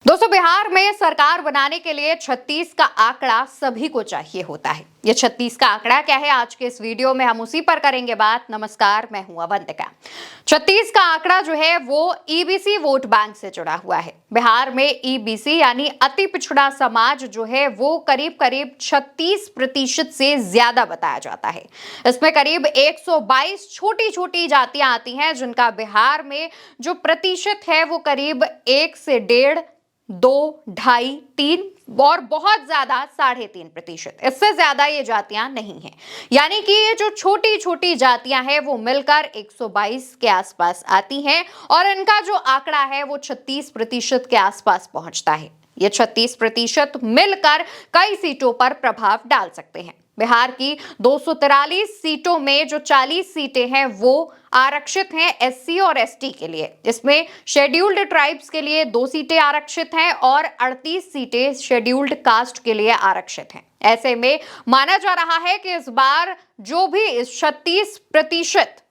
दोस्तों, बिहार में सरकार बनाने के लिए 36 का आंकड़ा सभी को चाहिए होता है। ये 36 का आंकड़ा क्या है, आज के इस वीडियो में हम उसी पर करेंगे बात। नमस्कार, मैं हूं अवंतिका। 36 का आंकड़ा जो है वो ईबीसी वोट बैंक से जुड़ा हुआ है। बिहार में ईबीसी यानी अति पिछड़ा समाज जो है वो करीब करीब 36% से ज्यादा बताया जाता है। इसमें करीब 122 छोटी छोटी जातियां आती हैं, जिनका बिहार में जो प्रतिशत है वो करीब 1 से 1.5, 2, 2.5, 3 और बहुत ज्यादा 3.5%। इससे ज्यादा ये जातियां नहीं हैं। यानी कि ये जो छोटी छोटी जातियां हैं वो मिलकर 122 के आसपास आती हैं और इनका जो आंकड़ा है वो 36% के आसपास पहुंचता है। ये 36% मिलकर कई सीटों पर प्रभाव डाल सकते हैं। बिहार की 243 सीटों में जो 40 सीटें हैं वो आरक्षित हैं एससी और एसटी के लिए। इसमें शेड्यूल्ड ट्राइब्स के लिए 2 सीटें आरक्षित हैं और 38 सीटें शेड्यूल्ड कास्ट के लिए आरक्षित हैं। ऐसे में माना जा रहा है कि इस बार जो भी इस 36%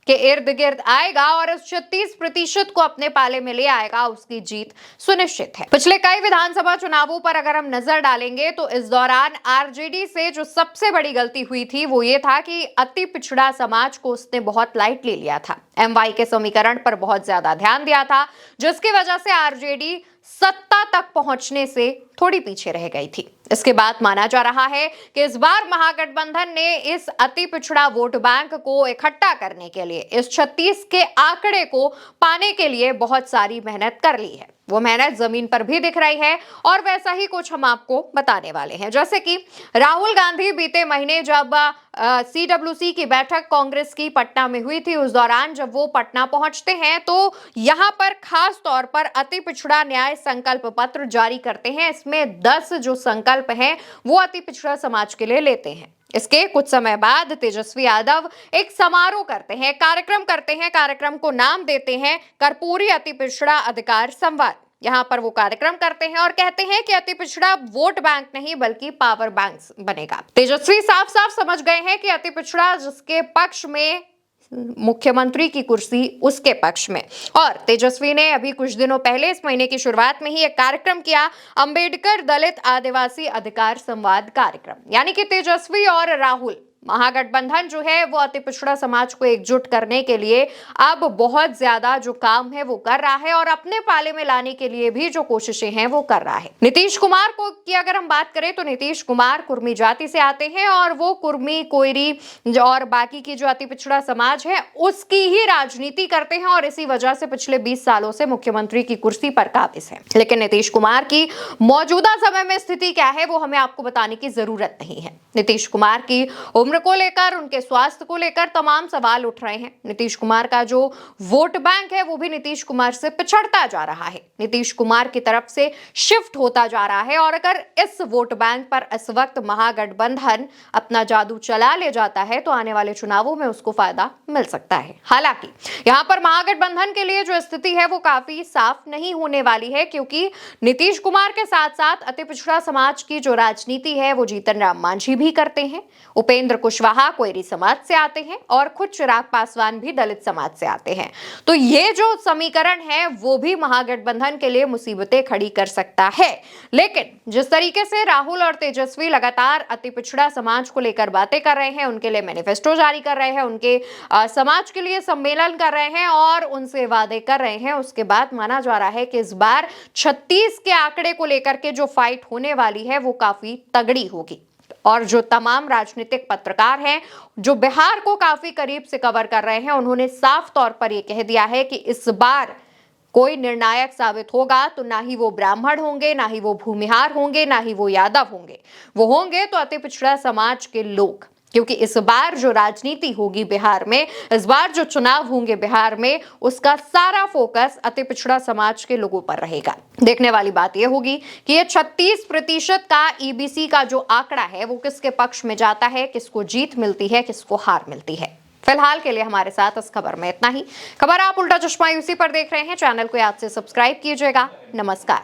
के इर्द गिर्द आएगा और इस 36% को अपने पाले में ले आएगा, उसकी जीत सुनिश्चित है। पिछले कई विधानसभा चुनावों पर अगर हम नजर डालेंगे तो इस दौरान आरजेडी से जो सबसे बड़ी गलती हुई थी वो ये था कि अति पिछड़ा समाज को उसने बहुत लाइटली लिया था। एमवाई के समीकरण पर बहुत ज्यादा ध्यान दिया था, जिसकी वजह से आरजेडी सत्ता तक पहुंचने से थोड़ी पीछे रह गई थी। इसके बाद माना जा रहा है कि इस बार महागठबंधन ने इस अति पिछड़ा वोट बैंक को इकट्ठा करने के लिए, इस 36 के आंकड़े को पाने के लिए बहुत सारी मेहनत कर ली है। वो मेहनत जमीन पर भी दिख रही है और वैसा ही कुछ हम आपको बताने वाले हैं। जैसे कि राहुल गांधी बीते महीने जब सीडब्ल्यूसी की बैठक कांग्रेस की पटना में हुई थी, उस दौरान जब वो पटना पहुंचते हैं तो यहां पर खास तौर पर अति पिछड़ा न्याय संकल्प पत्र जारी करते हैं। इसमें 10 जो संकल्प हैं वो अति पिछड़ा समाज के लिए लेते हैं। इसके कुछ समय बाद तेजस्वी यादव एक समारोह करते हैं, कार्यक्रम करते हैं। कार्यक्रम को नाम देते हैं कर्पूरी अति पिछड़ा अधिकार संवाद। यहाँ पर वो कार्यक्रम करते हैं और कहते हैं कि अति पिछड़ा वोट बैंक नहीं बल्कि पावर बैंक बनेगा। तेजस्वी साफ साफ समझ गए हैं कि अति पिछड़ा जिसके पक्ष में मुख्यमंत्री की कुर्सी, उसके पक्ष में। और तेजस्वी ने अभी कुछ दिनों पहले इस महीने की शुरुआत में ही एक कार्यक्रम किया, अंबेडकर दलित आदिवासी अधिकार संवाद कार्यक्रम। यानी कि तेजस्वी और राहुल महागठबंधन जो है वो अति पिछड़ा समाज को एकजुट करने के लिए अब बहुत ज्यादा जो काम है वो कर रहा है और अपने पाले में लाने के लिए भी जो कोशिशें हैं वो कर रहा है। नीतीश कुमार को की अगर हम बात करें तो नीतीश कुमार कुर्मी जाति से आते हैं और वो कुर्मी, कोयरी और बाकी की जो अति पिछड़ा समाज है उसकी ही राजनीति करते हैं और इसी वजह से पिछले 20 सालों से मुख्यमंत्री की कुर्सी पर काबिज है। लेकिन नीतीश कुमार की मौजूदा समय में स्थिति क्या है वो हमें आपको बताने की जरूरत नहीं है। नीतीश कुमार की उम्र को लेकर, उनके स्वास्थ्य को लेकर तमाम सवाल उठ रहे हैं। नीतीश कुमार का जो वोट बैंक है वो भी नीतीश कुमार से पिछड़ता जा रहा है, नीतीश कुमार की तरफ से शिफ्ट होता जा रहा है। और अगर इस वोट बैंक पर इस वक्त महागठबंधन अपना जादू चला ले जाता है तो आने वाले चुनावों में उसको फायदा मिल सकता है। हालांकि यहां पर महागठबंधन के लिए जो स्थिति है वो काफी साफ नहीं होने वाली है, क्योंकि नीतीश कुमार के साथ साथ अति पिछड़ा समाज की जो राजनीति है वो जीतन राम मांझी भी करते हैं, उपेंद्र कुशवाहा कोयरी समाज से आते हैं और खुद चिराग पासवान भी दलित समाज से आते हैं। तो ये जो समीकरण है वो भी महागठबंधन के लिए मुसीबतें खड़ी कर सकता है। लेकिन जिस तरीके से राहुल और तेजस्वी लगातार अति पिछड़ा समाज को लेकर बातें कर रहे हैं, उनके लिए मैनिफेस्टो जारी कर रहे हैं, उनके समाज के लिए सम्मेलन कर रहे हैं और उनसे वादे कर रहे हैं, उसके बाद माना जा रहा है कि इस बार 36 के आंकड़े को लेकर के जो फाइट होने वाली है वो काफी तगड़ी होगी। और जो तमाम राजनीतिक पत्रकार हैं जो बिहार को काफी करीब से कवर कर रहे हैं, उन्होंने साफ तौर पर यह कह दिया है कि इस बार कोई निर्णायक साबित होगा तो ना ही वो ब्राह्मण होंगे, ना ही वो भूमिहार होंगे, ना ही वो यादव होंगे, वो होंगे तो अति पिछड़ा समाज के लोग। क्योंकि इस बार जो राजनीति होगी बिहार में, इस बार जो चुनाव होंगे बिहार में, उसका सारा फोकस अति पिछड़ा समाज के लोगों पर रहेगा। देखने वाली बात यह होगी कि ये 36% का ईबीसी का जो आंकड़ा है वो किसके पक्ष में जाता है, किसको जीत मिलती है, किसको हार मिलती है। फिलहाल के लिए हमारे साथ इस खबर में इतना ही। खबर आप उल्टा चश्मा यूसी पर देख रहे हैं। चैनल को याद से सब्सक्राइब कीजिएगा। नमस्कार।